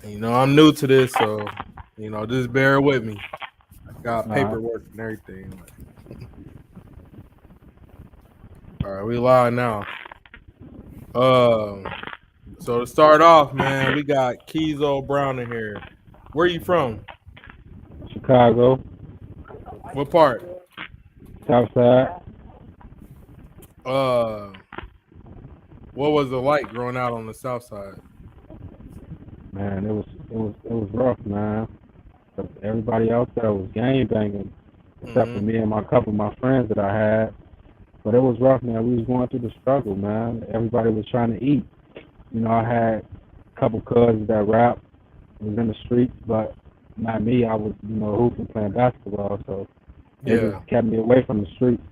I'm new to this, so just bear with me. I got All right. paperwork and everything. All right, we live now. Um, so to start off, man, we got Kezo Brown in here. Where you from? Chicago, What part? South Side. Uh, what was it like growing out on the South Side? Man, it was rough, man. 'Cause everybody else there was gang banging, except for Mm-hmm. me and my couple of my friends that I had. But it was rough, man. We was going through the struggle, man. Everybody was trying to eat. I had a couple cousins that rap, was in the streets, but not me. I was, hooping, playing basketball, so they just Yeah, kept me away from the streets.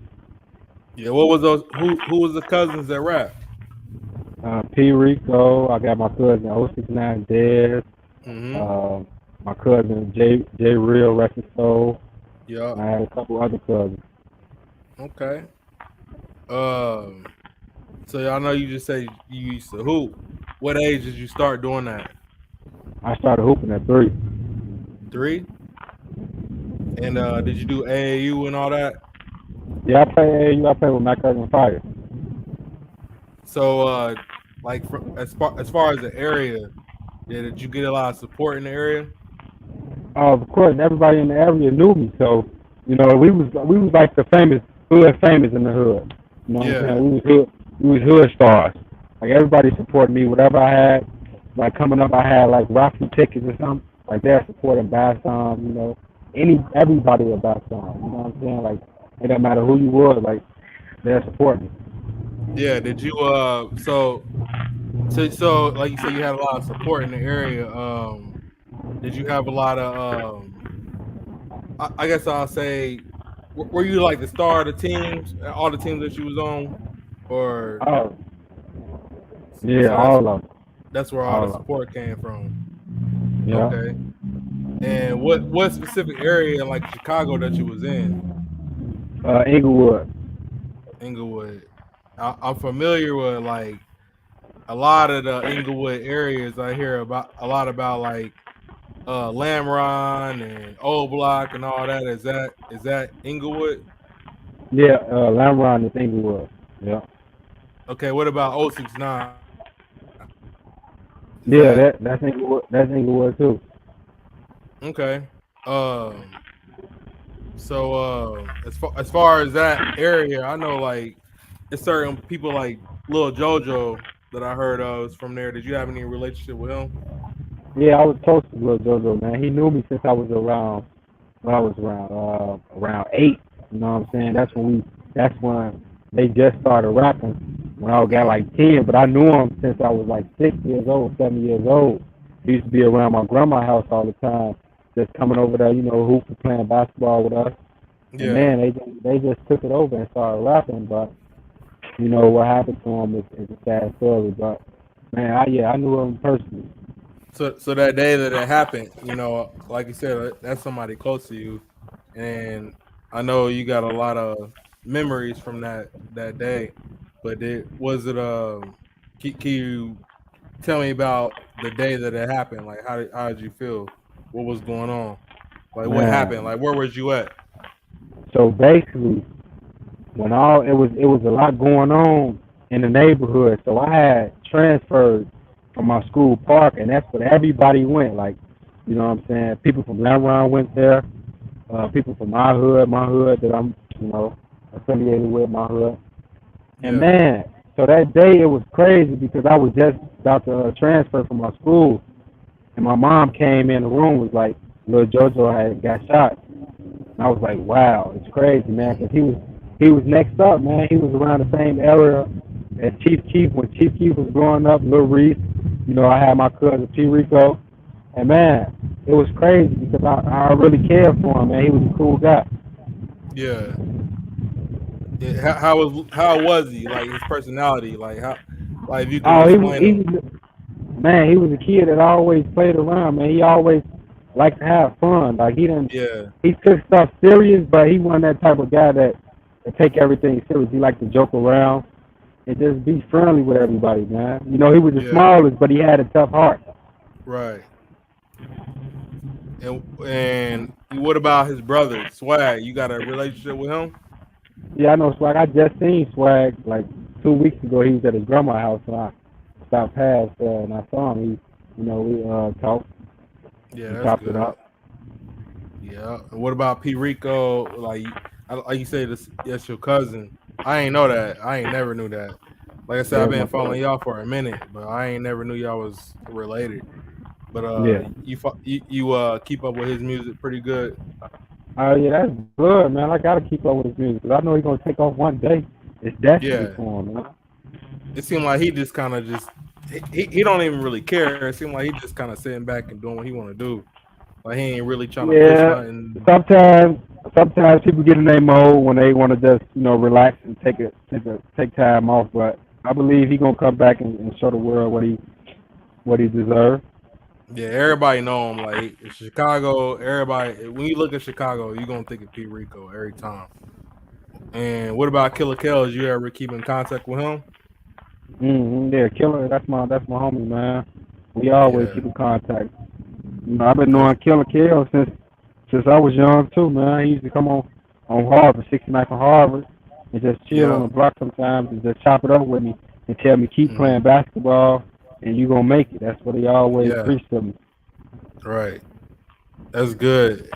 yeah. What was those? Who was the cousins that rap? P. Rico, I got my cousin 069 Dez, Mm-hmm. uh, my cousin J Real, rest his soul. Yeah. I had a couple other cousins. Okay. Um. So I know you just say you used to hoop. What age did you start doing that? I started hooping at 3. 3. And did you do AAU and all that? Yeah, I play AAU. I play with my cousin Fire. So like as far as the area, did you get a lot of support in the area? Of course, everybody in the area knew me, so we was like the hood famous in the hood. You know what I'm Yeah. saying? We was hood stars. Like everybody supported me. Whatever I had, like coming up, I had like Rocky tickets or something. Like they're supporting Basson. Everybody with Basson. You know what I'm saying? Like it don't matter who you was. Like they're supporting me. Yeah. Did you so like you said you had a lot of support in the area. Did you have a lot of I guess I'll say were you like the star of the teams, all the teams that you was on, or Oh yeah, so all of them, that's where all the all of support came from. them. Yeah. Okay. And what specific area in like Chicago that you was in? Inglewood. Inglewood. I'm familiar with like a lot of the Inglewood areas. I hear about a lot about like Lamron and Old Block and all that. Is that Inglewood? Yeah, Lamron is Inglewood. Yeah. Okay, what about 069? Is that Yeah, that's Inglewood. That's Inglewood too. okay? Um, so as far as that area, I know like it's certain people like Lil JoJo that I heard of is from there. Did you have any relationship with him? Yeah, I was close to Lil JoJo, man. He knew me since I was around. When I was around 8. You know what I'm saying? That's when they just started rapping. When I got like 10, but I knew him since I was like 6 years old, 7 years old. He used to be around my grandma's house all the time, just coming over there, hooping, playing basketball with us. And Yeah. man, they just took it over and started rapping. But what happened to him is a sad story. But man, I knew him personally. So that day that it happened, like you said, that's somebody close to you, and I know you got a lot of memories from that day. But was it can you tell me about the day that it happened? Like how did you feel? What was going on? Like what happened? Man, Like where was you at? so basically, when all it was a lot going on in the neighborhood. So I had transferred from my school park, and that's where everybody went. Like, you know what I'm saying? People from Lamron went there. People from my hood that I'm, affiliated with my hood. And Yeah. man, so that day it was crazy because I was just about to transfer from my school, and my mom came in the room was like, "Little JoJo had got shot." And I was like, wow, it's crazy, man, because he was next up, man. He was around the same era as Chief Keef when Chief Keef was growing up. Lil Reese, I had my cousin P Rico, and man, it was crazy because I really cared for him, man. He was a cool guy. Yeah. Yeah. How was he? Like his personality? Like how? Like if you can Oh, he was explain he him. was man. He was a kid that always played around, man. He always liked to have fun. Like Yeah. he took stuff serious, but he wasn't that type of guy that take everything serious. He liked to joke around and just be friendly with everybody, man. He was the Yeah. smallest, but he had a tough heart. Right. And what about his brother Swag? You got a relationship with him? Yeah, I know Swag. I just seen Swag like 2 weeks ago. He was at his grandma's house, and I stopped past and I saw him. We talked. Yeah, We that's chopped it good. up. Yeah. And what about P Rico? Like you say, this that's your cousin. I ain't know that. I ain't never knew that. Like I said, Yeah, I've that's my been following cousin. y'all for a minute, but I ain't never knew y'all was related. But Yeah. you keep up with his music pretty good. Oh yeah, that's good, man. I gotta keep up with his music 'cause I know he's gonna take off one day. It's destiny Yeah. for him, man. It seemed like he just kind of just he don't even really care. It seemed like he just kind of sitting back and doing what he want to do. Like he ain't really trying to push Yeah. nothing. Sometimes, sometimes people get in their mode when they want to just relax and take time off. But I believe he's gonna come back and show the world what he deserves. Yeah, everybody know him. Like in Chicago, everybody when you look at Chicago, you gonna think of Pete Rico every time. And what about Killer Kells? You ever keep in contact with him? Yeah, Killer. That's my homie, man. We always Yeah, keep in contact. I've been that's knowing Killer Kill since I was young too, man. He used to come on Harvard, 69 from Harvard, and just chill on yeah, the block sometimes and just chop it up with me and tell me keep hmm playing basketball and you gonna make it. That's what he always yeah, preached to me. right. That's good.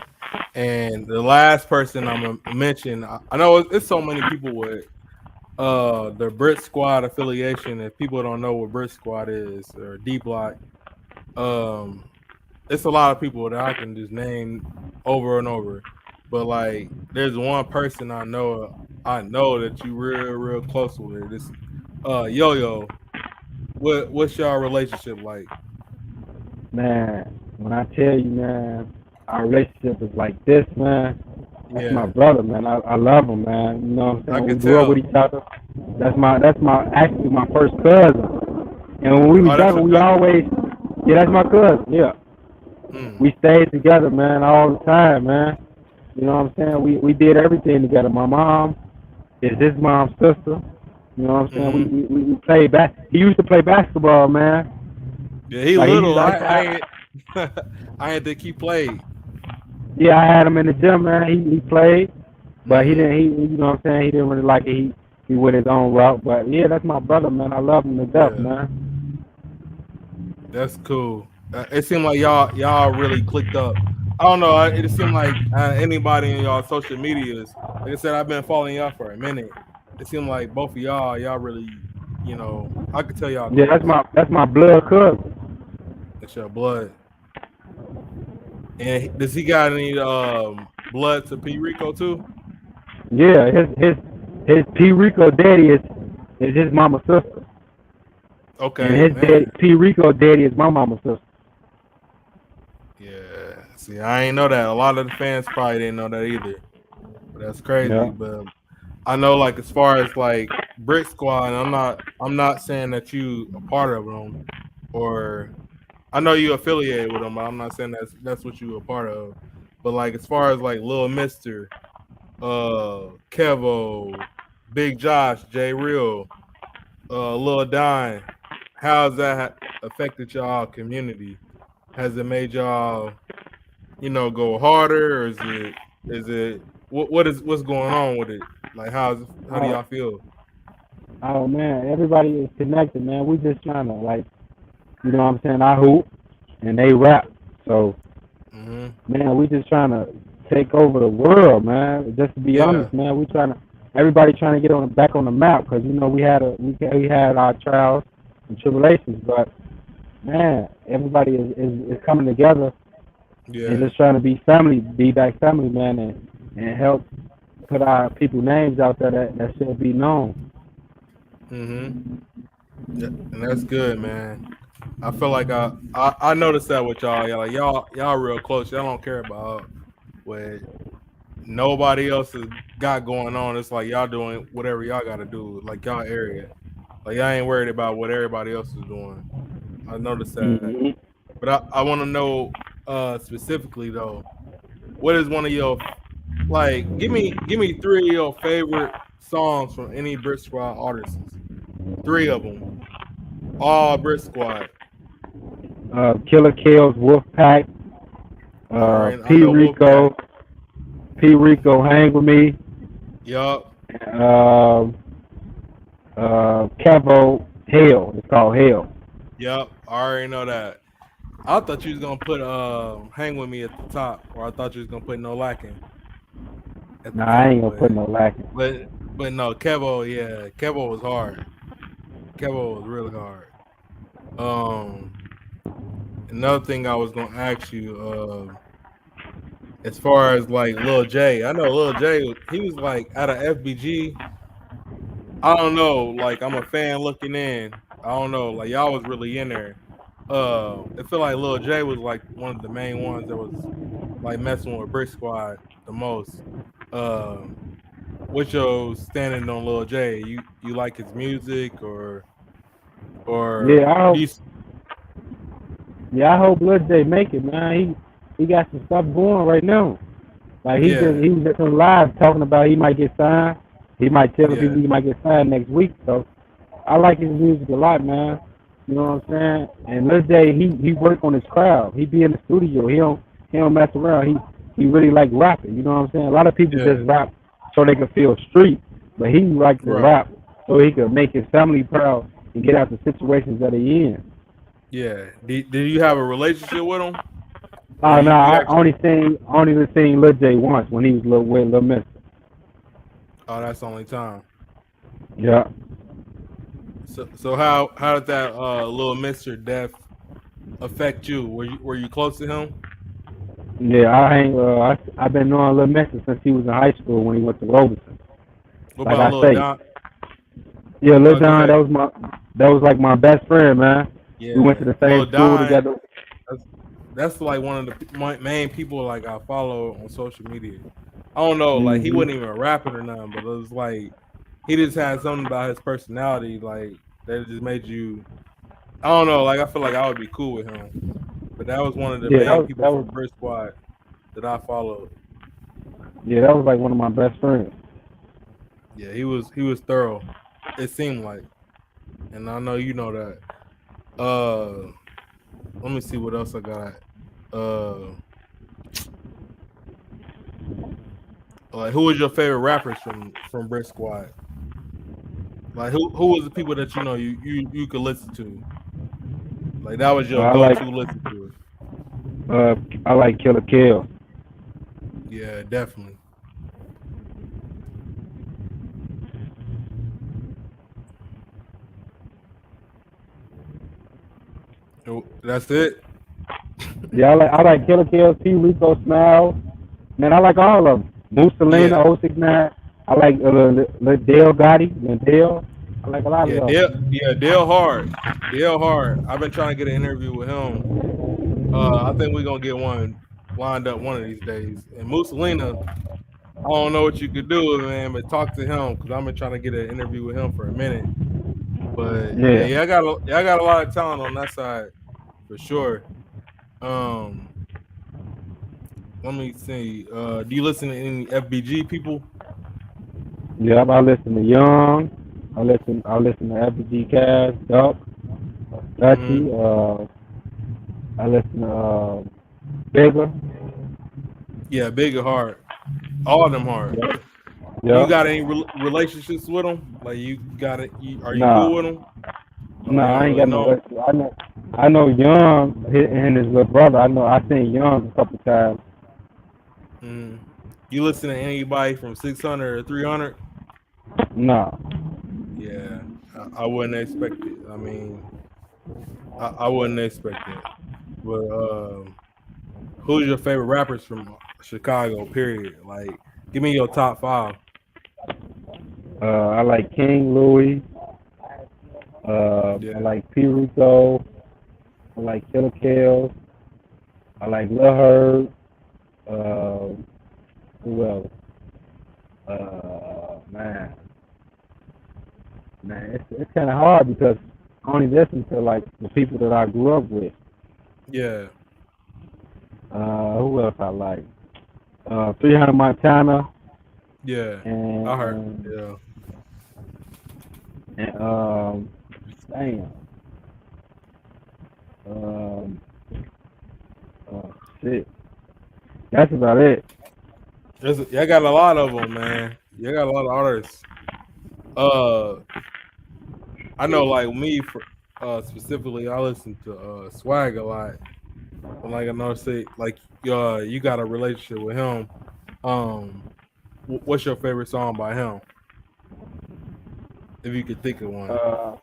And the last person I'm gonna mention, I know it's so many people with the Brit Squad affiliation. If people don't know what Brit Squad is or D Block, um, it's a lot of people that I can just name over and over. But like, there's one person I know that you real close with. This Yo Yo. What's y'all relationship like? Man, when I tell you, man, our relationship is like this, man. That's my Yeah, brother, man. I love him, man. You know what I'm I saying? We could grew up with tell. each other. That's my actually my first cousin. And when we was Oh, that's younger, your we cousin. always yeah, that's my cousin. Yeah. Mm, We stayed together, man, all the time, man. You know what I'm saying? We did everything together. My mom is his mom's sister. You know what I'm saying? We hmm we, we played He used to play basketball, man. Yeah, he Like he used little. to, I ain't I ain't think he played. yeah, I had him in the gym, man. He played, but he Hmm didn't. He you know what I'm saying? He didn't really like it. He went his own route. But yeah, that's my brother, man. I love him to death, Yeah, man. that's cool. It seemed like y'all really clicked up. I don't know. It seemed like anybody in y'all social medias, like I said, I've been following y'all for a minute. It seemed like both of y'all really, I could tell y'all Yeah, that's close. my blood cousin. It's your blood. And does he got any blood to P Rico too? Yeah, his P Rico daddy is his mama's sister. And Okay, his man. daddy, P. Rico daddy, is my mama's sister. Yeah. See, I ain't know that. A lot of the fans probably didn't know that either. But that's crazy. Yeah. But I know, like, as far as like Brick Squad, I'm not saying that you a part of them, or I know you affiliated with them, but I'm not saying that's what you a part of. But like, as far as like Lil Mister, Kevo, Big Josh, J Real, Lil Dine, how's that affected y'all community? Has it made y'all, go harder, or is it what's going on with it? Like, how do Oh, y'all feel? oh man, everybody is connected, man. We just trying to like, you know what I'm saying? I hoop and they rap. So Hmm man, we just trying to take over the world, man. Just to be Yeah. honest, man, we trying to everybody trying to get back on the map because we had our trials and tribulations, but man, everybody is coming together and Yeah. just trying to be back family, man, and help put our people names out there that should be known. hmm Yeah, and that's good, man. I feel like I noticed that with y'all. Y'all real close. Y'all don't care about what nobody else has got going on. It's like y'all doing whatever y'all got to do, like y'all area. Like y'all ain't worried about what everybody else is doing. I noticed that. Hmm But I want to know specifically though, what is one of your like? Give me three of your favorite songs from any Brit Squad artists. Three of them, all Brit Squad. Killer Kills, Wolfpack, All right, I P know Wolfpack. Rico, P Rico hang with me. Yup, Um, Kevo Hell. It's called Hell. yup. I already know that. I thought you was gonna put "Hang with Me" at the top, or I thought you was gonna put "No Lacking" at the Nah, I top. ain't gonna put no lacking. But no, Kevo, yeah, Kevo was hard. Kevo was really hard. Um, Another thing I was gonna ask you, as far as like Lil Jay, I know Lil Jay, he was like out of FBG. I don't know, like I'm a fan looking in. I don't know, like y'all was really in there. I feel like Lil J was like one of the main ones that was like messing with Brick Squad the most. Um, what's your standing on Lil J? You like his music or Yeah, I do hope. you? Yeah, I hope Lil J make it, man. He got some stuff going right now. Like Yeah, he was just on live talking about he might get signed. He might tell the people yeah, he might get signed next week. So I like his music a lot, man. You know what I'm saying? And Lil J, he work on his crowd. He be in the studio. He don't mess around. He really like rapping. You know what I'm saying? A lot of people yeah, just rap so they can feel street, but he like to right, rap so he can make his family proud and get out the situations that he in. yeah. Did you have a relationship with him, or Oh no, you I actually? only seen Lil J once when he was with Lil Mister. Oh, that's the only time. Yeah. So how did that little Mister death affect you? Were you close to him? Yeah, I hang. I've been knowing Lil Mister since he was in high school when he went to Robeson. What Like about I Lil say, Don? yeah, Lil Go John, ahead. that was like my best friend, man. We went to Yeah, the Lil same school Don. together. That's like one of the main people like I follow on social media. I don't know, like he wasn't Hmm. even rapping or nothing, but it was like he just had something about his personality like that just made you. I don't know, like I feel like I would be cool with him, but that was one of the Yeah, main people that was from Brick Squad that I followed. yeah, that was like one of my best friends. Yeah, he was thorough. It seemed like, and I know you know that. Let me see what else I got. Uh, like who was your favorite rappers from Brick Squad? Like who was the people that you could listen to? Like that was your I go like to listen to. uh I like Killer Kill. Yeah, definitely. That's it. Yeah, I like Killer Kill, P Rico Smile. Man, I like all of them. Mussolina, Yeah, 069. I like Dale Gotti, Dale. I like a lot of yeah, them. Dale Hard, Dale Hard. I've been trying to get an interview with him. I think we're gonna get one lined up one of these days. And Mussolina, I don't know what you could do, man, but talk to him because I've been trying to get an interview with him for a minute. But yeah, Yeah. I got a lot of talent on that side for sure. Um, Let me see. Do you listen to any FBG people? Yeah, I listen to Young. I listen to FG Cash, Duck, Hmm. Dutchy. I listen to Bigger. Yeah, big and hard. All of them hard. You Yep. got any relationships with them? Like you got it? Are you cool Nah, with them? Oh, you nah, don't I ain't really got no know. listen. I know Young and his little brother. I seen Young a couple times. Mm. You listen to anybody from 600 or 300? Nah. Yeah, I wouldn't expect it. I mean, I wouldn't expect it. But who's your favorite rappers from Chicago? Period. Like, give me your top five. I like King Louis. I Yeah, like P Rico. I like Killer Kale. I like Lil Herb. Uh, who else? Man, it's kind of hard because I only listen to like the people that I grew up with. yeah, Who else I like? 300 Montana yeah. I heard. and Yeah. and damn, um, shit. That's about it. I got a lot of them, man. You got a lot of artists. Uh, I know, like me for specifically, I listen to Swag a lot. And like I know, say like you got a relationship with him. Um, what's your favorite song by him? If you could think of one. Uh,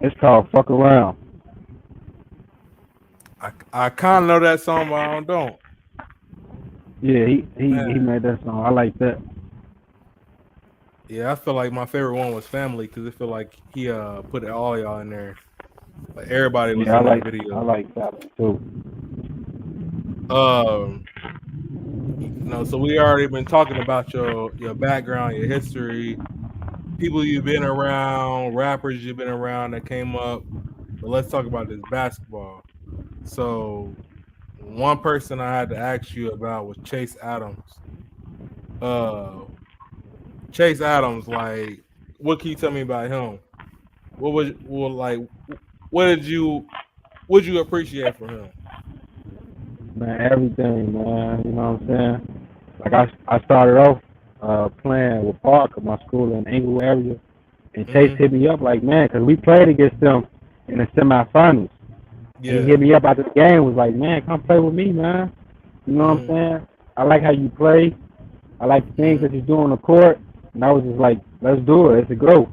it's called "Fuck Around." I kind of know that song, but I don't. Yeah, he Man, made that song. I like that. yeah, I feel like my favorite one was Family because I feel like he put it all y'all in there. Like everybody was Yeah, in that I video. like that too. Um, so we already been talking about your background, your history, people you've been around, rappers you've been around that came up. But let's talk about this basketball. So one person I had to ask you about was Chase Adams. Uh, Chase Adams, like, what can you tell me about him? What was like? What did you appreciate from him? Man, everything, man. You know what I'm saying? Like I started off playing with Parker, my school in Inglewood area, and Chase Hmm. hit me up like, man, because we played against them in the semifinals. And he Yeah. hit me up after the game, was like, man, come play with me, man. You know what I'm Hmm. saying? I like how you play. I like the things Hmm. that you do on the court. And I was just like, let's do it. Let's go.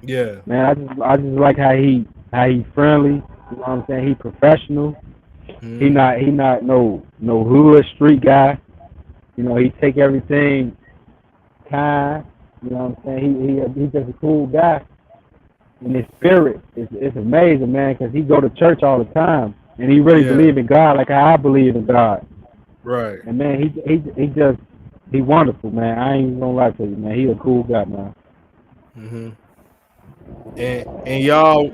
Yeah. Man, I just like how he friendly. You know what I'm saying? He professional. He Hmm. not no hood street guy. You know, he take everything kind. You know what I'm saying? He's just a cool guy. And his spirit is amazing, man, because he go to church all the time, and he really Yeah. believe in God like how I believe in God. Right. And man, he wonderful, man. I ain't even gonna lie to you, man. He a cool guy, man. Hmm. And y'all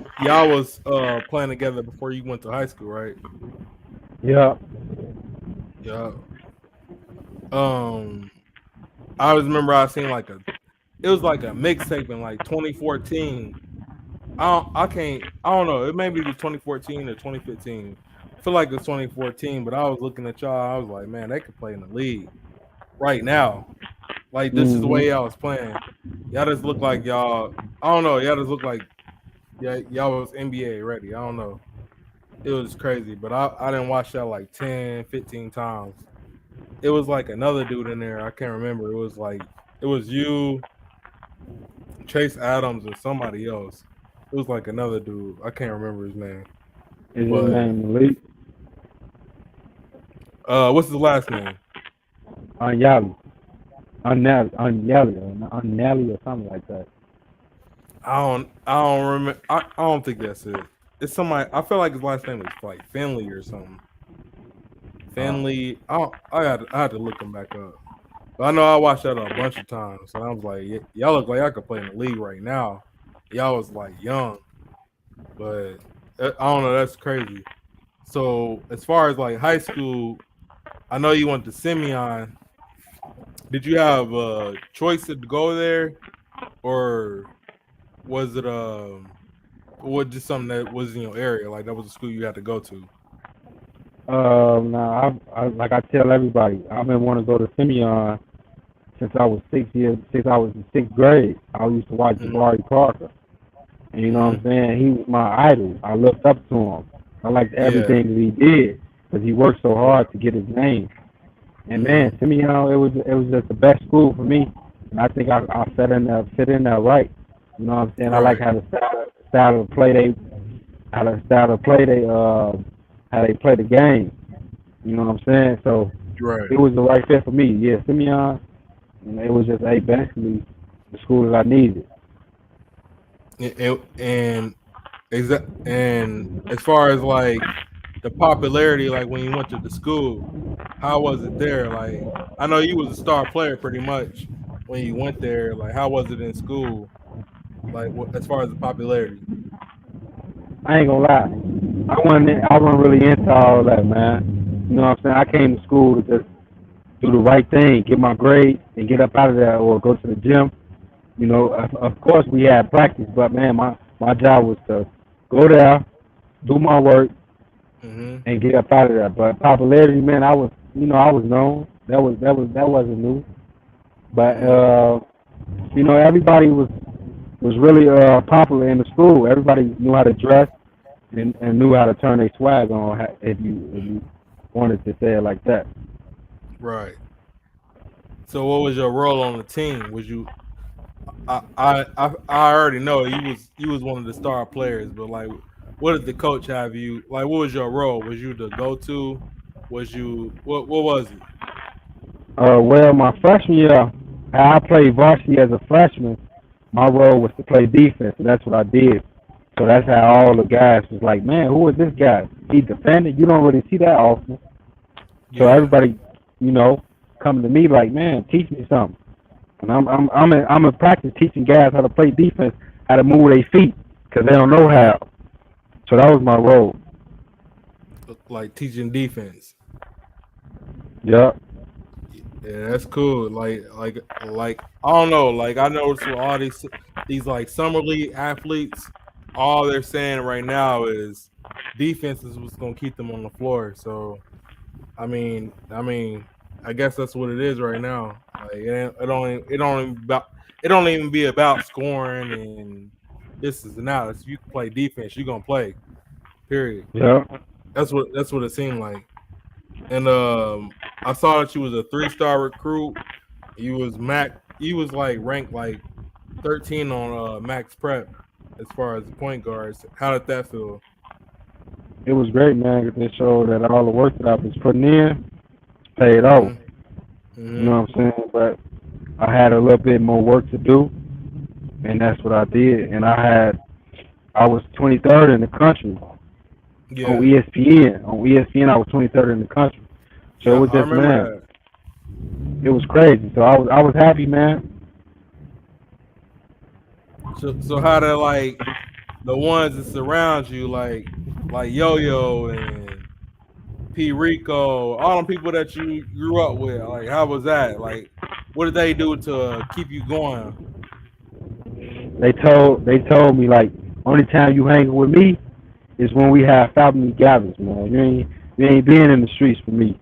was playing together before you went to high school, right? Yeah. Yeah. Um, I always remember I seen like it was like a mixtape in like 2014. I don't know. It may be the 2014 or 2015. I feel like it's 2014, but I was looking at y'all. I was like, man, they could play in the league right now. Like this is the way Mhm. y'all was playing. Y'all just look like y'all. I don't know. Y'all just look like y'all was NBA ready. I don't know. It was crazy, but I didn't watch that like 10, 15 times. It was like another dude in there. I can't remember. It was you, Chase Adams, and somebody else. It was like another dude. I can't remember his name. Is his But name Malik what's his last name? Unyali? Unyali or something like that. I don't remember. I don't think that's it. It's somebody. I feel like his last name is like Finley or something. Uh, Finley. I had to look him back up. But I know I watched that a bunch of times, and I was like, y'all look like y'all could play in the league right now. Y'all was like young, but I don't know. That's crazy. So as far as like high school, I know you went to Simeon. Did you have a choice to go there, or was it what just something that was in your area? Like that was a school you had to go to. now I like I tell everybody, I've been wanting to go to Simeon since I was in sixth grade. I used to watch Hmm. Jabari Parker, and you know what I'm Hmm. saying. He was my idol. I looked up to him. I liked Yeah. everything that he did because he worked so hard to get his name. And Hmm. man, Simeon, it was just the best school for me. And I think I fit in there right. You know what I'm saying? I like Right. how the style of play they how the style of play they how they play the game. You know what I'm saying? So Right. it was the right fit for me. Yeah, Simeon, it was just basically the school that I needed. And as far as like the popularity, like when you went to the school, how was it there? Like I know you was a star player pretty much when you went there. Like how was it in school? Like as far as the popularity. I ain't gonna lie. I wasn't really into all that, man. You know what I'm saying? I came to school to just do the right thing, get my grade, and get up out of there or go to the gym. You know, of course we had practice, but man, my job was to go there, do my work, Hmm. and get up out of there. But popularity, man, I was known. That wasn't new. But Mm-hmm. everybody was really popular in the school. Everybody knew how to dress and knew how to turn their swag on if you wanted to say it like that. Right. So what was your role on the team? Was you I already know you was one of the star players, but like what did the coach have you like what was your role? Was you the go to? Was you what was it? Well, my freshman year, I played varsity as a freshman. My role was to play defense, and that's what I did. So that's how all the guys was like, man, who is this guy? He defended. You don't really see that often. So Yeah. everybody, you know, coming to me like, man, teach me something. And I'm in practice teaching guys how to play defense, how to move their feet, because they don't know how. So that was my role. Like teaching defense. Yep. Yeah, that's cool. Like I don't know. Like I noticed with all these like summer league athletes, all they're saying right now is defense is what's gonna keep them on the floor. So I guess that's what it is right now. Like it don't even be about scoring and this is and that. If you can play defense, you're gonna play. Period. Yep. That's what it seemed like. And I saw that you was a 3-star recruit. You was like ranked like 13 on Max Prep as far as the point guards. How did that feel? It was great, man. 'Cause it showed that all the work that I was putting in paid off. Mhm. You know Mhm. what I'm saying? But I had a little bit more work to do, and that's what I did. And I was 23rd in the country on Yeah. ESPN. On ESPN, I was 23rd in the country. So it Yep, was I just, remember man, that. it was crazy. So I was happy, man. So how did like the ones that surround you like Yo Yo and P Rico, all them people that you grew up with, like how was that? Like what did they do to keep you going? They told me like only time you hanging with me is when we have family gatherings, man. You ain't being in the streets for me.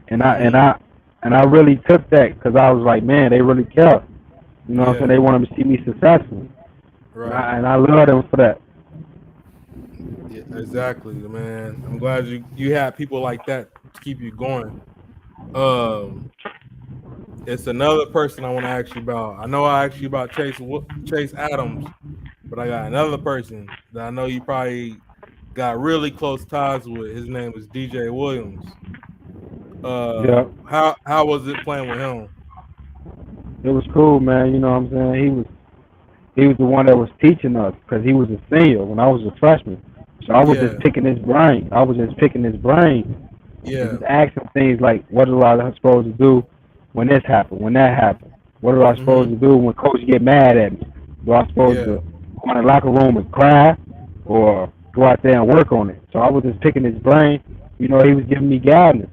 And I and Mm-hmm. I and I really took that because I was like, man, they really care. You know what I'm saying? Yeah, They wanted to see me successful, and right. I love them for that. Yeah, exactly, man. I'm glad you had people like that to keep you going. Um, it's another person I want to ask you about. I know I asked you about Chase Adams, but I got another person that I know you probably got really close ties with. His name is DJ Williams. Yeah, How was it playing with him? it was cool, man. You know what I'm saying? He was the one that was teaching us because he was a senior when I was a freshman. So I was just Yeah, picking his brain. I was just picking his brain and yeah. just asking things like, what am I supposed to do when this happened, when that happened? What am I supposed Mm-hmm. to do when coach get mad at me? Do I supposed Yeah. to go in the locker room and cry or go out there and work on it? So I was just picking his brain. He was giving me guidance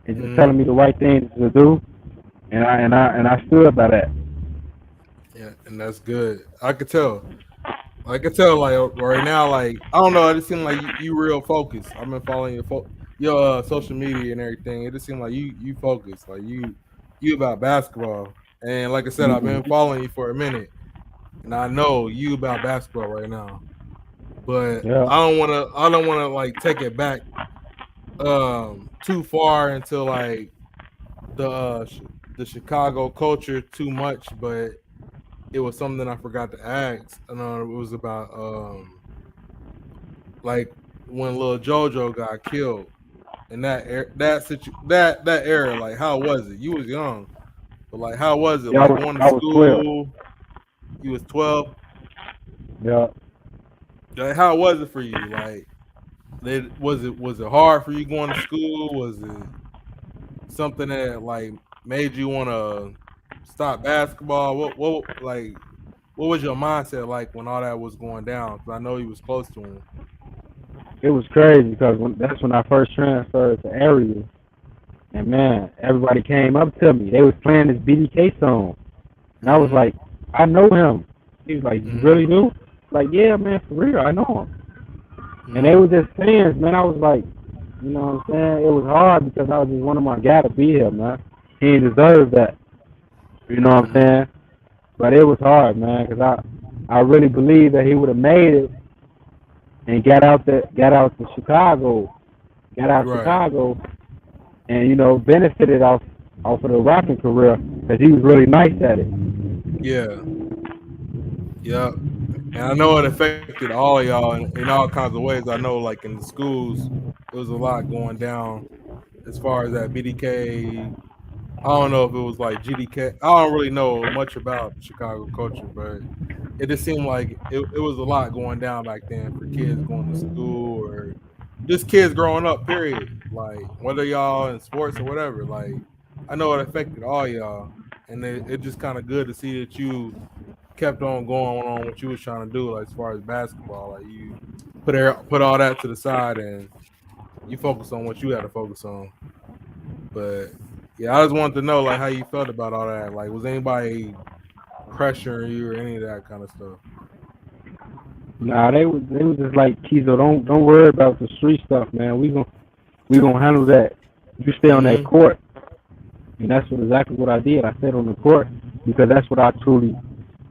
and just Mm-hmm. telling me the right things to do, and I stood by that. Yeah, and that's good. I could tell. I can tell, like right now, like I don't know. It just seems like you real focused. I've been following your social media and everything. It just seems like you focused, like you about basketball. And like I said, I've been Hmm. following you for a minute, and I know you about basketball right now. But Yeah, I don't want to like take it back too far into like the the Chicago culture too much. But it was something I forgot to ask, and it was about like when Lil JoJo got killed in that era, like how was it? You was young, but like how was it? yeah. I Like was going to I was 12. school, you was 12. Yeah. Like, how was it for you? Like was it hard for you going to school? Was it something that like made you want to stop basketball? What was your mindset like when all that was going down? Because I know you was close to him. It was crazy because that's when I first transferred to area, and man, everybody came up to me. They was playing this BDK song, and I was Mm-hmm. like, I know him. He was like, you Mm-hmm. really do? Like, yeah, man, for real, I know him. And they Mm-hmm. were just fans, man. I was like, You know what I'm saying? It was hard because I was just wanting my guy to be here, man. He didn't deserve that. You know what I'm Mm-hmm. saying? But it was hard, man, because I really believe that he would have made it and got out to Chicago, got out Right. Chicago, and benefited off of the rapping career because he was really nice at it. Yeah. Yeah. And I know it affected all of y'all in all kinds of ways. I know, like in the schools, it was a lot going down as far as that BDK. I don't know if it was like GDK. I don't really know much about Chicago culture, but it just seemed like it was a lot going down back then for kids going to school or just kids growing up, period. Like whether y'all in sports or whatever. Like I know it affected all y'all. And it just kind of good to see that you kept on going on what you was trying to do, like as far as basketball. Like you put all that to the side and you focus on what you had to focus on. But yeah, I just wanted to know like how you felt about all that. Like was anybody pressuring you or any of that kind of stuff? Nah, they was just like, Kezo, don't worry about the street stuff, man. We gonna handle that. You stay on that Mm-hmm. court, and that's exactly what I did. I stayed on the court because that's what I truly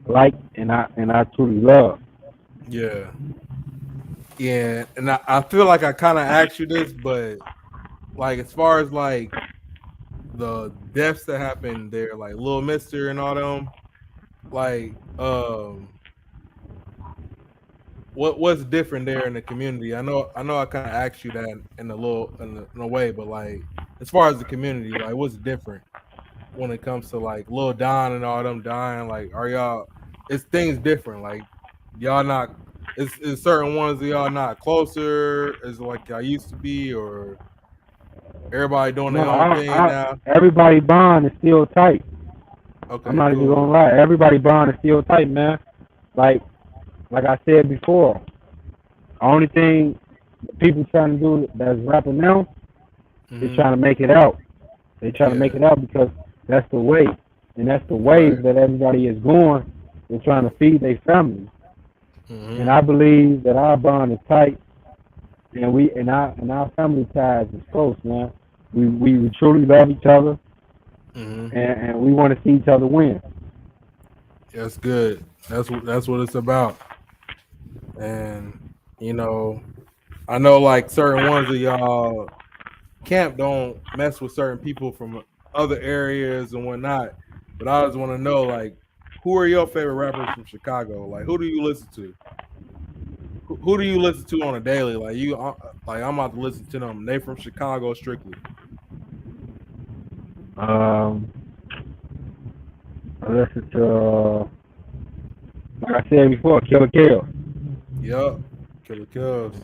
like and I truly love. Yeah. Yeah. And I feel like I kind of asked you this, but like as far as like the deaths that happened there, like Little Mister and all them, like what's different there in the community? I know I kind of asked you that in a little in a way, but like as far as the community, like what's different when it comes to like Lil Don and all them dying? Like are y'all is things different? Like y'all not is certain ones of y'all not closer as like y'all used to be, or everybody doing No, their own thing now? everybody bond is still tight. I'm Okay, not even cool. gonna lie. Everybody bond is still tight, man. Like like I said before, the only thing people trying to do that's rapping now is Hmm. trying to make it out. They trying to make Yeah. it out because that's the way, and that's the ways Right. that everybody is going. They're trying to feed their family, and Hmm. I believe that our bond is tight, and our family ties is close, man. We truly love each other, Hmm. and we want to see each other win. That's good. That's what it's about. And you know, I know like certain ones of y'all camp don't mess with certain people from other areas and whatnot. But I just want to know like who are your favorite rappers from Chicago? Like who do you listen to? Who do you listen to on a daily? Like like I'm about to listen to them. They from Chicago strictly. Um, I listen to like I said before, Killer Kill. Yup. Killer Kills.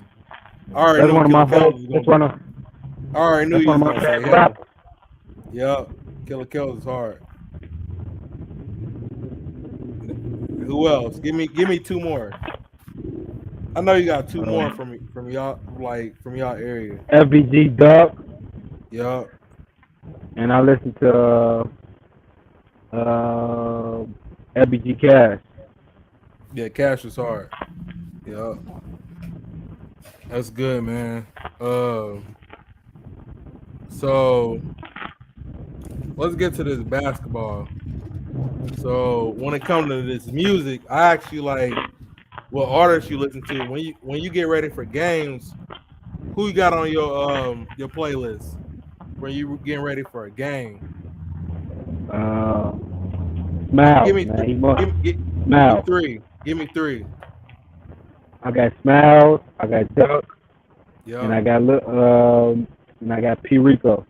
I already That's knew one of Killer my Kills favorite. was gonna be. I already knew That's you one of was my gonna say favorite him. rappers. Yup. Killer Kills is hard. Who else? Give me two more. I know you got two more from y'all like from y'all area. FBG Duck, Yup. and I listen to uh, FBG Cash. Yeah, Cash is hard. Yup. That's good, man. So let's get to this basketball. So when it comes to this music, I actually like what artists you listen to when you get ready for games. Who you got on your playlist when you getting ready for a game? Uh, Give Smiles, me man. th- He must give me Smiles. three. Give me three. I got Smiles. I got Duck, and Yup. I got P Rico.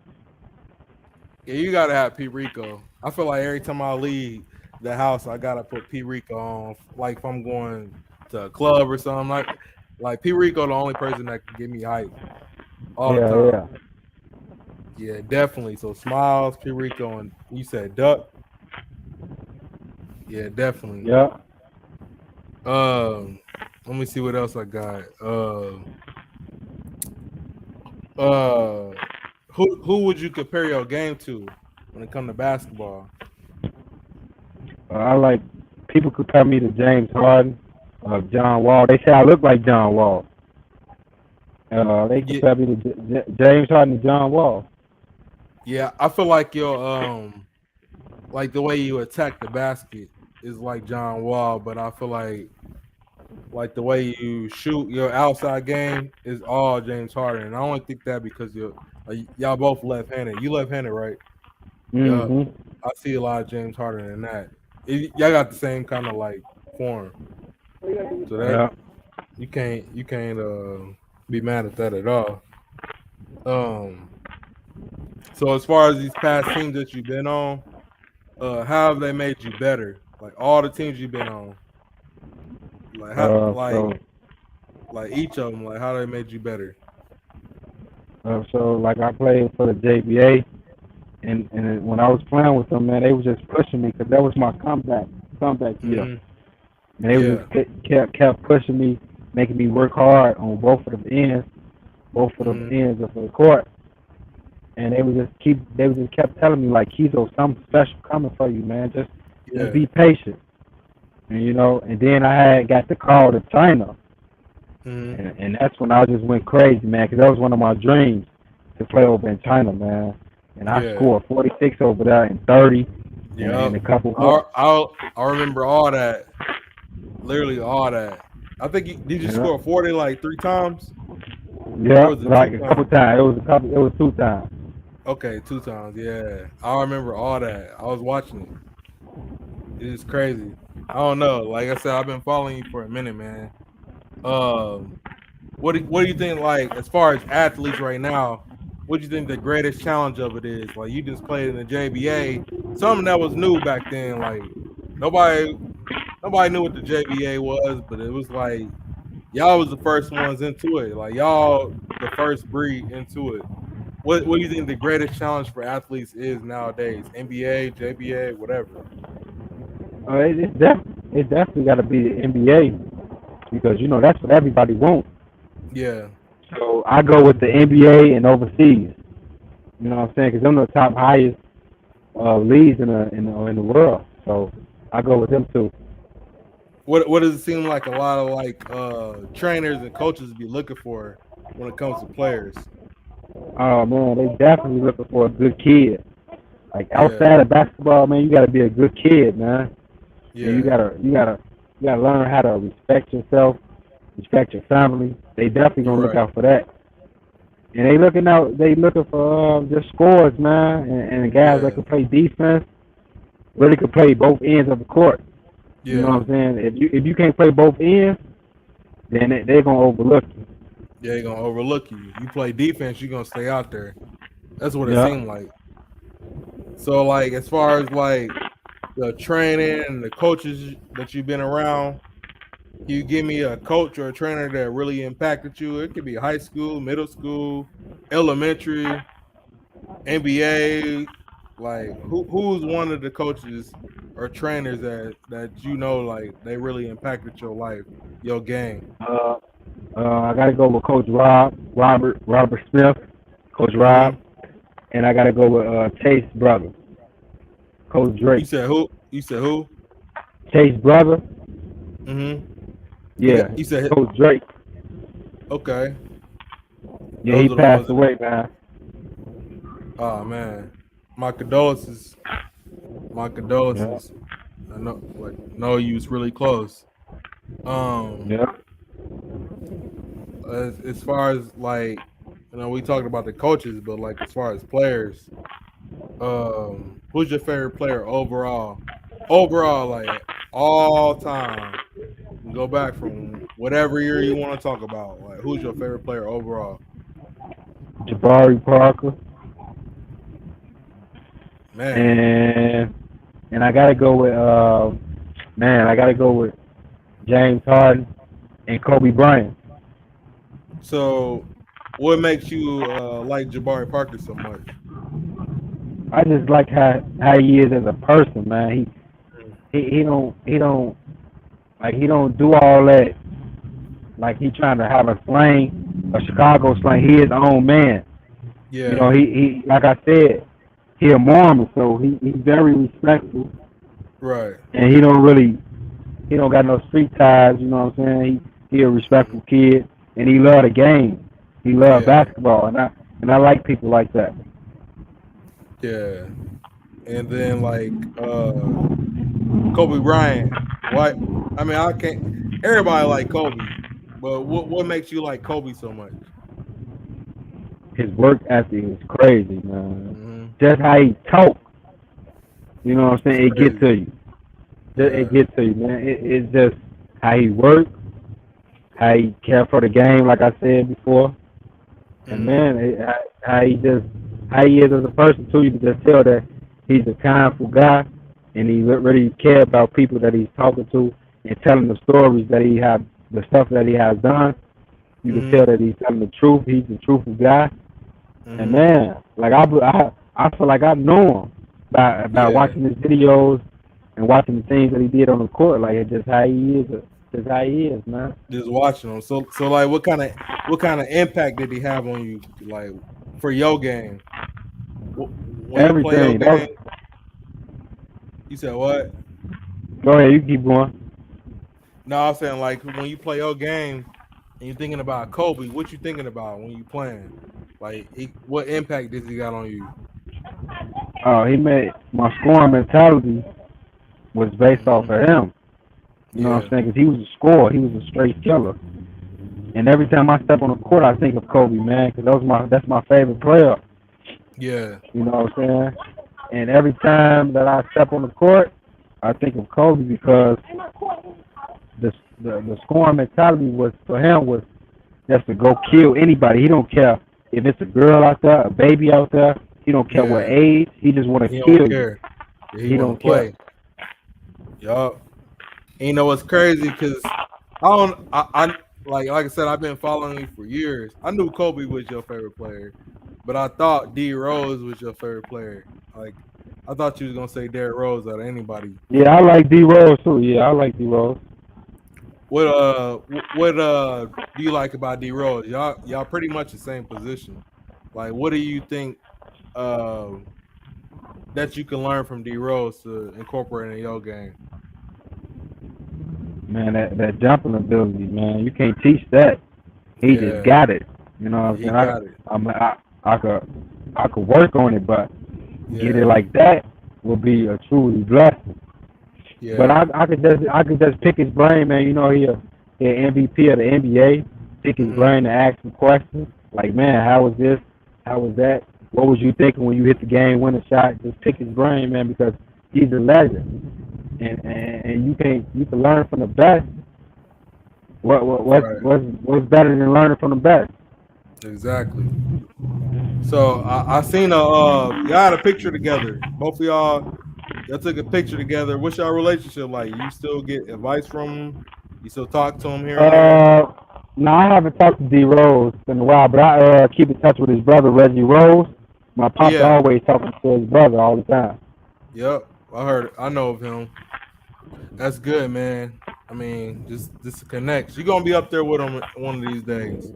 Yeah, you gotta have P Rico. I feel like every time I leave the house, I gotta put P Rico on. Like if I'm going to a club or something, like P Rico, the only person that can get me hype all the Yeah, time. yeah, Yeah, definitely. So Smiles, P Rico, and you said Duck. Yeah, definitely. yeah. Um, let me see what else I got. Uh, who would you compare your game to when it comes to basketball? I like people compare me to James Harden, John Wall. They say I look like John Wall. They Yeah, compare me to James Harden and John Wall. yeah. I feel like your like the way you attack the basket is like John Wall, but I feel like the way you shoot your outside game is all James Harden. And I only think that because y'all both left-handed. You left-handed, right? Yeah. Hmm. I see a lot of James Harden in that. Y'all got the same kind of like form, so that Yeah. you can't be mad at that at all. Um, so as far as these past teams that you've been on, how have they made you better? Like all the teams you've been on, like how Uh, so like each of them, like how they made you better. so like I played for the JBA, and when I was playing with them, man, they was just pushing me because that was my comeback year, Hmm. and they was Yeah. just kept pushing me, making me work hard on both of them Hmm. ends of the court, and they was just kept telling me like, Kezo, something special coming for you, man. Just Yeah. be patient, and and then I had got the call to China. Hmm. And that's when I just went crazy, man, because that was one of my dreams to play over in China, man. And I Yeah. scored 46 over there and 30 and Yep. a couple I more. I remember all that. Literally all that. I think did you Yeah, score 40 like 3 times? Or yeah, was it two like a couple times? times. It was 2 times. Okay, 2 times. Yeah. I remember all that. I was watching it. It is crazy. I don't know. Like I said, I've been following you for a minute, man. Um, what do you think? Like as far as athletes right now, what do you think the greatest challenge of it is? Like you just played in the JBA, something that was new back then. Like nobody nobody knew what the JBA was, but it was like y'all was the first ones into it. Like y'all the first breed into it. What do you think the greatest challenge for athletes is nowadays? NBA, JBA, whatever. It definitely got to be the NBA because that's what everybody wants. Yeah. So I go with the NBA and overseas. You know what I'm saying? Because them are the top highest leagues in the world. So I go with them too. What does it seem like a lot of like trainers and coaches be looking for when it comes to players? Oh man, they definitely looking for a good kid. Like Yeah, outside of basketball, man, you got to be a good kid, man, and yeah, you gotta learn how to respect yourself, respect your family. They definitely you're gonna look right. out for that. And they looking for just scores, man, and guys that Yeah, can play defense, really can play both ends of the court. You know yeah, what I'm saying? If you can't play both ends, then they're gonna overlook you. yeah. They're gonna overlook you. You play defense, you're gonna stay out there. That's what it Yeah. seemed like. So like as far as like the training and the coaches that you've been around, can you give me a coach or a trainer that really impacted you? It could be high school, middle school, elementary, NBA. Like who's one of the coaches or trainers that like they really impacted your life, your game? Uh, I gotta go with Robert Smith, Coach Rob, Mm-hmm. and I gotta go with Chase brother, Coach You Drake. said who? You said who? Chase brother, Mm-hmm. yeah, You said Coach Drake. okay. Yeah, he Those are the ones passed that. away, man. Oh man, my condolences. My Yeah, condolences. I know you was really close. Um, yeah. as far as like we talked about the coaches, but like as far as players, who's your favorite player overall? Overall, like all time. Go back from whatever year you want to talk about. Like who's your favorite player overall? Jabari Parker, Man. and I gotta go with I gotta go with James Harden and Kobe Bryant. So what makes you like Jabari Parker so much? I just like how he is as a person, man. He don't do all that. Like he trying to have a slang, a Chicago slang. He his own man. Yeah, He like I said, he a Mormon, so he's very respectful, right. and he don't got no street ties. You know what I'm saying? He a Mhm. respectful kid, and he love the game. He loved Yeah, basketball, and I like people like that. yeah. And then like Kobe Bryant. What? I mean, I can't. Everybody like Kobe, but what makes you like Kobe so much? His work ethic is crazy, man. Hmm. Just how he talk, you know what I'm It's saying? It get crazy. to you. It Yeah. gets to you, man. It's just how he works, how he care for the game, like I said before, and Hmm. man, how he just how he is as a person too. You can just tell that he's a kindful guy, and he really care about people that he's talking to and telling the stories that he have, the stuff that he has done. You can Hmm. tell that he's telling the truth. He's a truthful guy, and Hmm. man, like I feel like I know him by Yeah. watching his videos and watching the things that he did on the court. Like it's just how he is, just how he is, man. Just watching him. So like, what kind of impact did he have on you? Like for your game, when you play your Everything. game, you said what? Go ahead, you keep going. No, I'm saying like when you play your game and you're thinking about Kobe, what you thinking about when you playing? Like, what impact does he got on you? He made my scoring mentality was based off Hmm. of him. You know what I'm Yeah. saying? Because he was a scorer. He was a straight killer. And every time I step on the court, I think of Kobe, man, because that's my favorite player. Yeah. You know what I'm saying? And every time that I step on the court, I think of Kobe because the the scoring mentality was for him was just to go kill anybody. He don't care if it's a girl out there, a baby out there. He don't care what Yeah. age. He just want to He don't kill you. care. Yeah, he He want to don't care. play. Yup. And you know what's crazy? Because I don't. I like I said, I've been following you for years. I knew Kobe was your favorite player, but I thought D Rose was your favorite player. Like, I thought you was gonna say Derrick Rose out of anybody. Yeah, I like D Rose too. Yeah, I like D Rose. What do you like about D Rose? Y'all pretty much the same position. Like, what do you think uh that you can learn from D Rose to incorporate in your game? Man, that jumping ability, man, you can't teach that. He just Yeah, got it. You know what yeah, I'm he saying? got it. I could work on it, but get it Yeah, like that would be a truly blessing. But yeah. I could just pick his brain, man. You know he an MVP of the NBA. Pick his Hmm. brain and ask him questions like, man, how was this? How was that? What was you thinking when you hit the game winning shot? Just pick his brain, man, because he's a legend, and you can learn from the best. Right. What's better than learning from the best? Exactly. So I seen y'all had a picture together. Both of y'all took a picture together. What's your relationship like? You still get advice from him? You still talk to him here and there? Uh, no, I haven't talked to D Rose in a while, but I keep in touch with his brother Reggie Rose. My Oh pops yeah. always talking to his brother all the time. Yep. I heard it. I know of him. That's good, man. I mean, just connects. You're gonna be up there with him one of these days.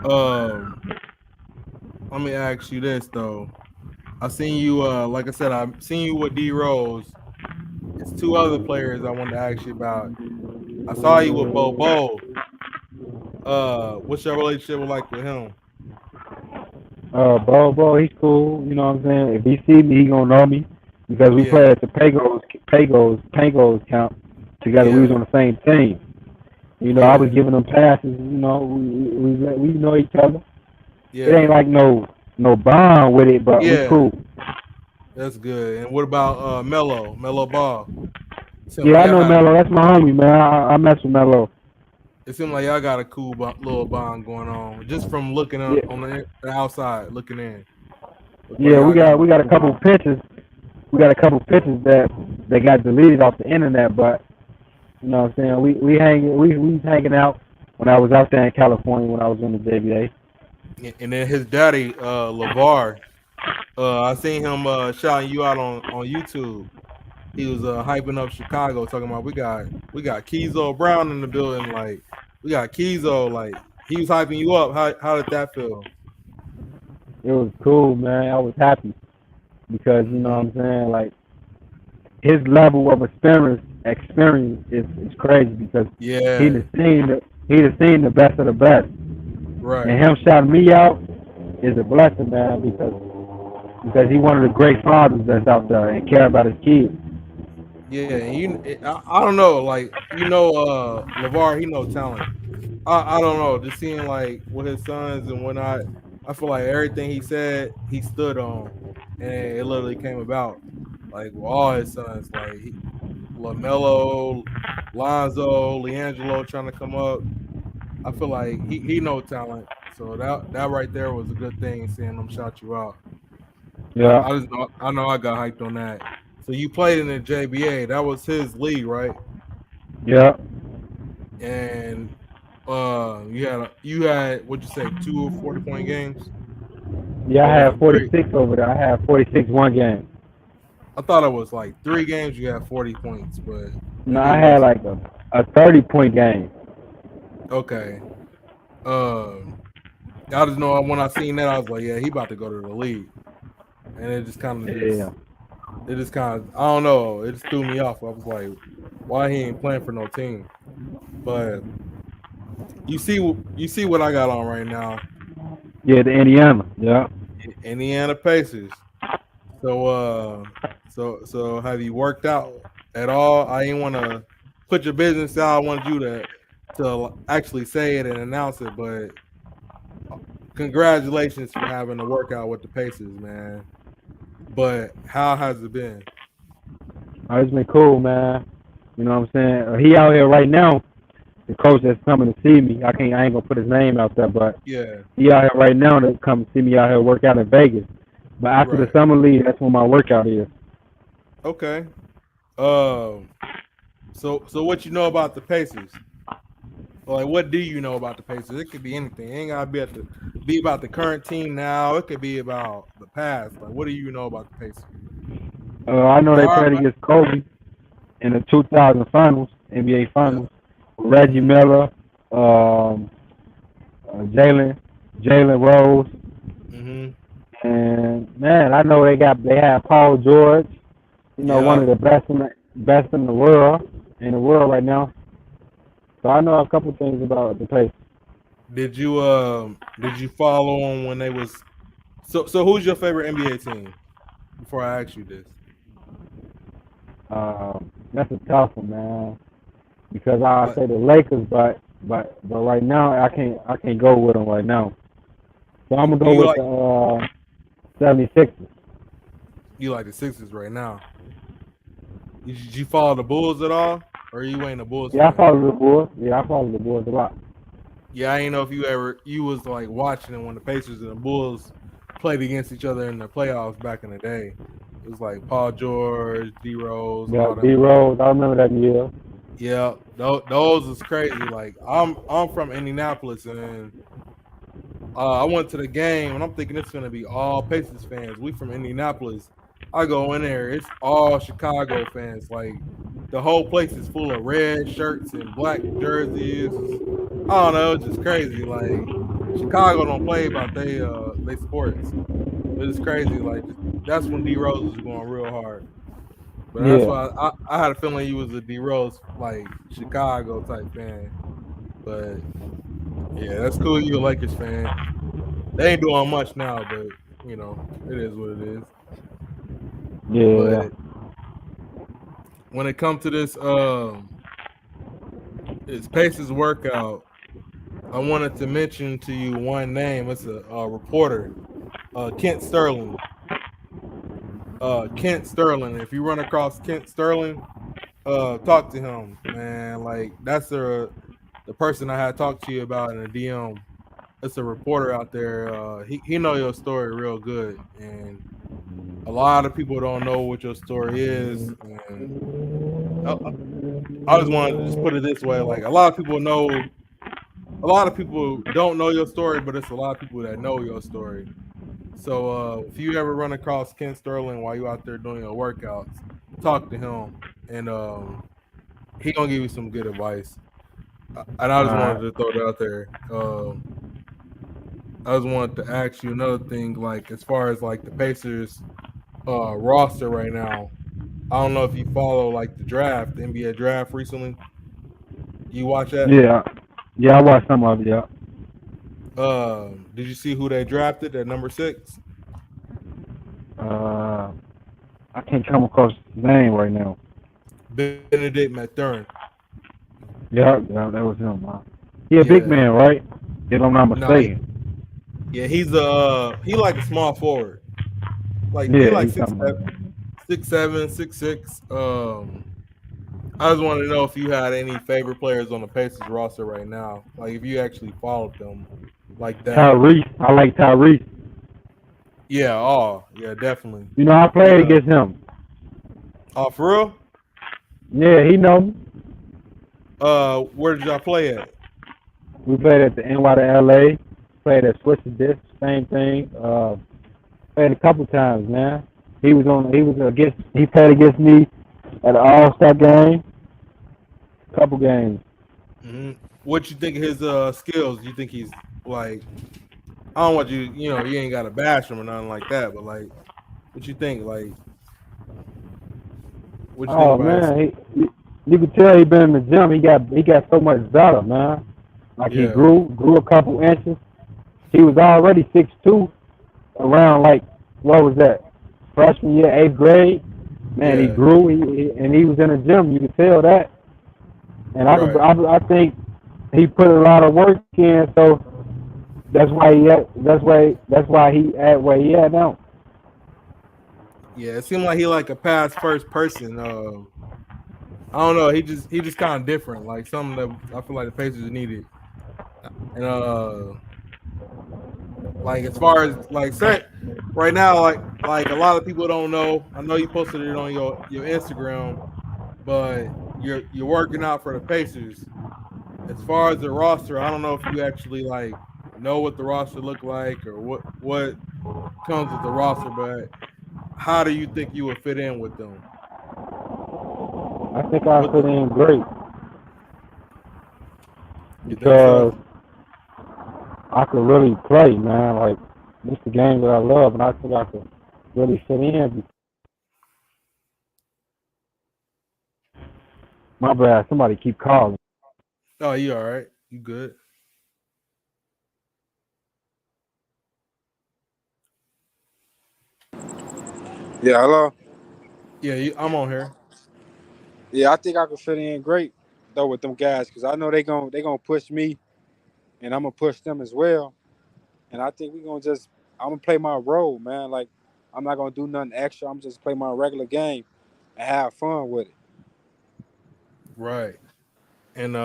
Um, let me ask you this though. I seen you like I said, I've seen you with D Rose. It's two other players I wanted to ask you about. I saw you with Bobo. What's your relationship like with him? Bo, he's cool. You know what I'm saying? If he see me, he gonna know me because we Yeah, played at the Pagos camp together. We was yeah, on the same team. You know, I was yeah, giving them passes. You know, we know each other. It ain't yeah, like no bond with it, but we yeah. cool. That's good. And what about Mello Ball? It seemed Yeah, like I y'all know had a Melo. That's my homie, man. I mess with Melo. it seemed like y'all got a cool little bond going on just from looking Yeah, on the outside, looking in. Look like yeah. y'all got a We got a cool couple bond. pictures. We got a couple pictures that they got deleted off the internet, but you know what I'm saying? We was hanging out when I was out there in California when I was in the JBA. And then his daddy, LeVar, I seen him shouting you out on YouTube. He was hyping up Chicago, talking about we got Kezo Brown in the building, like we got Kezo, like he was hyping you up. How did that feel? It was cool, man. I was happy because you know Hmm. what I'm saying. Like his level of experience is crazy because he Yeah, done seen the he done seen the best of the best. Right. And him shouting me out is a blessing, man, because he's one of the great fathers that's out there and care about his kids. Yeah, and I don't know, like LeVar, he know talent. I don't know, just seeing like with his sons and whatnot. I feel like everything he said, he stood on, and it literally came about. Like with all his sons, like Lamelo, Lonzo, Leangelo trying to come up. I feel like he know talent, so that right there was a good thing. Seeing them shout you out, Yeah, I know I got hyped on that. So you played in the JBA. That was his league, right? yeah, And you had what'd you say, 2 40-point games? yeah. I Or was had it three? 46 over there. I had 46 one game. I thought it was like 3 games you had 40 points, but No, maybe I it had wasn't. like a 30-point game. Okay. Um I just know when I seen that I was like, yeah, he about to go to the league. And Yeah. it just kind of I don't know, it just threw me off. I was like, why he ain't playing for no team? But you see what I got on right now. Yeah, the Indiana. Yeah. Indiana Pacers. So so have you worked out at all? I didn't want to put your business out. I wanted you to actually say it and announce it, but congratulations for having a workout with the Pacers, man. But how has it been? Oh, it's been cool, man. You know what I'm saying? He out here right now. The coach that's coming to see me. I ain't gonna put his name out there, but Yeah, he out here right now to come see me out here work out in Vegas. But after the right. summer league, that's when my workout is. Okay. Um. So what you know about the Pacers? Like, what do you know about the Pacers? It could be anything. It ain't gotta be about the current team now. It could be about the past. Like, what do you know about the Pacers? I know Cause they played against Kobe in the 2000 finals, NBA yeah. finals. Reggie Hmm. Miller, um, Jalen, Jalen Rose, Hmm. and man, I know they have Paul George. You know, one Yeah. of the best in the world right now. So I know a couple things about the place. Did you follow them when they was so who's your favorite NBA team? Before I ask you this. That's a tough one, man. Because I Like, say the Lakers, but right now I can't go with them right now. So I'm gonna do go you with like the 76ers. you like the Sixers right now? Did you follow the Bulls at all? Or you ain't a Bulls Yeah, I fan? follow the Bulls. Yeah, I follow the Bulls a lot. Yeah, I ain't know if you was like watching it when the Pacers and the Bulls played against each other in the playoffs back in the day. It was like Paul George, D Rose, Yeah, all D them. Rose. I remember that year. Yeah, those is crazy. Like I'm from Indianapolis, and I went to the game and I'm thinking it's gonna be all Pacers fans. We from Indianapolis. I go in there, it's all Chicago fans. Like the whole place is full of red shirts and black jerseys. I don't know, it's just crazy. Like Chicago don't play about they sports. But it's crazy. Like that's when D Rose was going real hard. But that's Yeah, why I had a feeling he was a D Rose like Chicago type fan. But yeah, that's cool. You a Lakers fan. They ain't doing much now, but it is what it is. yeah. But when it comes to this Pacers workout, I wanted to mention to you one name. It's a reporter, Kent Sterling. Kent Sterling. If you run across Kent Sterling, talk to him, man. Like that's the person I had talked to you about in the DM. It's a reporter out there. He know your story real good, and a lot of people don't know what your story is, and I, I just wanted to just put it this way: like a lot of people don't know your story, but it's a lot of people that know your story. So if you ever run across Ken Sterling while you out there doing your workouts, talk to him, and he gonna give you some good advice. And I All just wanted right. to throw it out there. I just wanted to ask you another thing, like as far as like the Pacers roster right now. I don't know if you follow like the NBA draft recently. You watch that? Yeah, yeah. I watched some of it. Yeah. Did you see who they drafted at number 6? Uh, I can't come across his name right now. Benedict Mathurin. Yeah, that was him. He a big Yeah. man, right? If I'm not No, mistaken. yeah, he like a small forward. Like he Yeah, like he's something like that. 6'7", 6'6". I just wanted to know if you had any favorite players on the Pacers roster right now. Like if you actually followed them like that. Tyrese, I like Tyrese. Yeah, oh, yeah, definitely. You know, I He played against him. oh, for real? Yeah, he know me. Where did y'all play at? We played at the NY to LA. Played at Swisher Disc, same thing. Played a couple times, man. He played against me at an All Star game. Couple games. Hmm. What you think of his skills? You think he's like I don't want you, you ain't got to bash him or nothing like that, but like, what you think? Like, what you think Oh about his? man, you can tell he been in the gym. He got so much better, man. Like he Yeah, grew a couple inches. He was already 6'2", around like what was that? Freshman year, 8th grade. Man, he yeah, grew. And he was in the gym. You could tell that. And right. I think he put a lot of work in. So that's why he at where he at now. Yeah, it seemed like he like a pass first person. I don't know. He just kind of different. Like something that I feel like the Pacers needed. And like as far as like say right now, like a lot of people don't know. I know you posted it on your Instagram, but you're working out for the Pacers. As far as the roster, I don't know if you actually like know what the roster look like or what comes with the roster, but how do you think you would fit in with them? I think I What fit in great you think because so? I could really play, man. Like this the game that I love, and I think I could really fit in. My bad. Somebody keep calling. Oh, you all right? You good? Yeah, hello. Yeah, I'm on here. Yeah, I think I could fit in great though with them guys because I know they gonna push me and I'm gonna push them as well. And I think we gonna just I'm gonna play my role, man. Like I'm not gonna do nothing extra. I'm just play my regular game and have fun with it. Right. And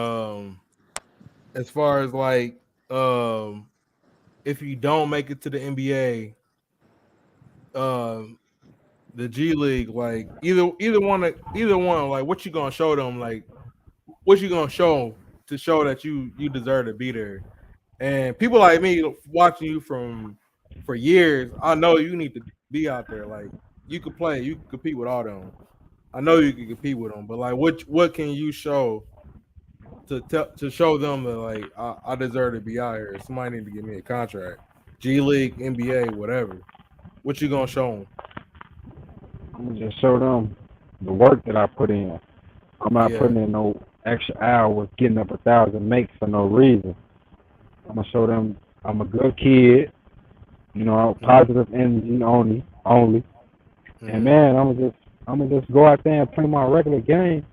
as far as like um if you don't make it to the NBA, um the G League, like either one, like what you gonna show them? Like what you gonna show to show that you deserve to be there? And people like me watching you for years, I know you need to be out there. Like you could play, you could compete with all them. I know you can compete with them, but like what can you show to show them that like I deserve to be out here? Somebody need to give me a contract. G League, NBA, whatever. What you gonna show them? I'm gonna just show them the work that I put in. I'm not Yeah. putting in no extra hours, getting up 1,000 makes for no reason. I'm gonna show them I'm a good kid. Mm-hmm. Positive energy only. And Mm-hmm. man, I'm gonna just go out there and play my regular game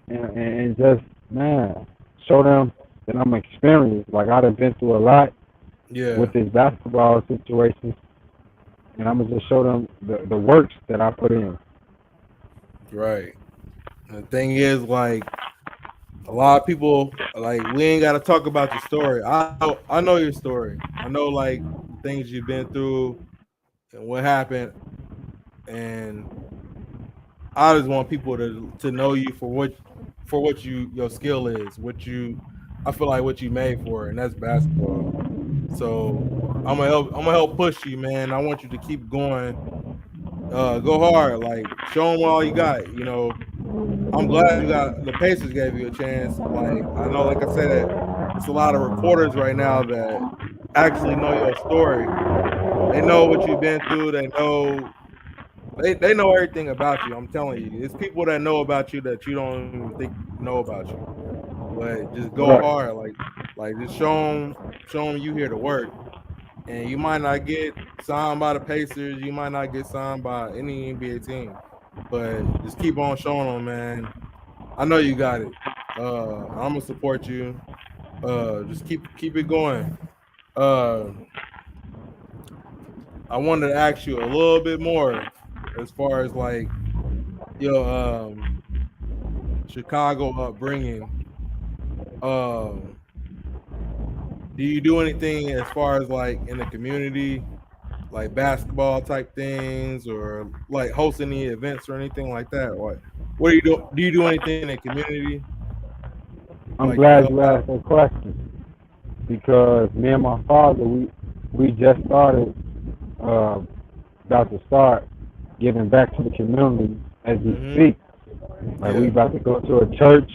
and just man show them that I'm experienced. Like I've been through a lot Yeah. with this basketball situation, and I'm gonna just show them the works that I put in. Right. And the thing is, like a lot of people, like we ain't got to talk about your story. I know your story. I know like the things you've been through and what happened, and I just want people to know you for what your skill is, what you I feel like what you made for, and that's basketball. So I'm gonna help push you, man. I want you to keep going. Go hard, like show them all you got. I'm glad you got the Pacers gave you a chance. Like I know, like I said, it's a lot of reporters right now that actually know your story. They know what you've been through. They know everything about you. I'm telling you, it's people that know about you that you don't even think know about you. but just go Right. hard. Like just show them you here to work. And you might not get signed by the Pacers. You might not get signed by any NBA team, but just keep on showing them, man. I know you got it. I'm gonna support you. Just keep it going. Uh, I wanted to ask you a little bit more as far as like your Chicago upbringing. Um, do you do anything as far as like in the community, like basketball type things, or like host any events or anything like that? Or what do you do? Do you do anything in the community I'm like to glad help you out? asked that question because me and my father, we just started, uh, about to start giving back to the community as we Mm-hmm. speak. Like we Yeah, about to go to a church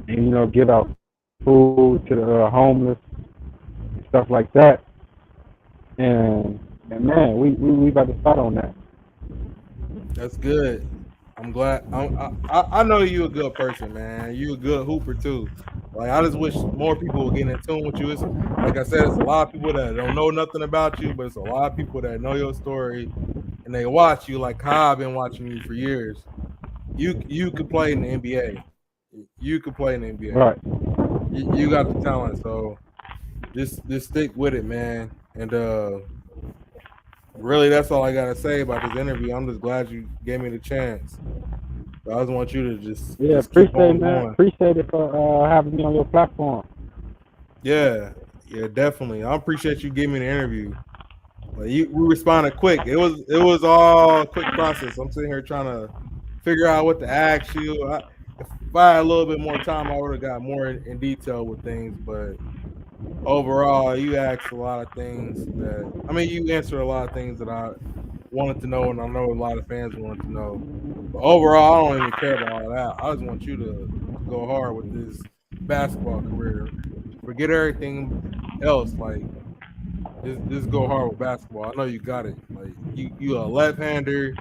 and give out food to the homeless, stuff like that. And and man, we about to start on that. that's good. I'm glad. I know you a good person, man. You a good hooper too. Like I just wish more people would get in tune with you. It's like I said, it's a lot of people that don't know nothing about you, but it's a lot of people that know your story and they watch you like how I've been watching you for years. You could play in the NBA. You could play in the NBA. Right. You got the talent, so just stick with it, man. And really, that's all I gotta say about this interview. I'm just glad you gave me the chance. I just want you to Yeah, just keep appreciate on it, man. going. Appreciate it for having me on your platform. Yeah, yeah, definitely. I appreciate you giving me the interview. Like we responded quick. It was all a quick process. I'm sitting here trying to figure out what to ask you. If I had a little bit more time, I would have got more in detail with things. But overall, you asked a lot of things you answered a lot of things that I wanted to know, and I know a lot of fans wanted to know. But overall, I don't even care about all that. I just want you to go hard with this basketball career. Forget everything else. Like just go hard with basketball. I know you got it. Like you a left hander,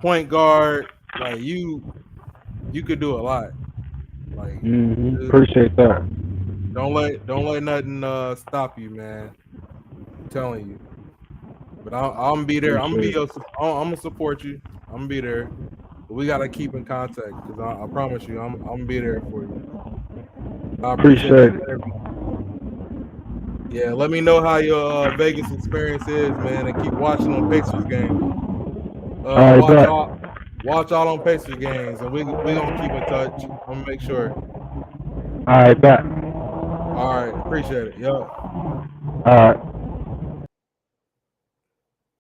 point guard. Like you could do a lot. Like just Appreciate that. don't let nothing stop you, man. I'm telling you. But I'm gonna be there. I'm gonna be Appreciate it. I'm gonna support you. I'm gonna be there. But we gotta keep in contact because I promise you, I'm gonna be there for you. I appreciate this Appreciate it. interview. Yeah, let me know how your Vegas experience is, man, and keep watching on Pacers games. All right, Watch bet. all on Pacers games, and we gonna keep in touch. I'm gonna make sure. All right, bet. All right, appreciate it. Yo. All right.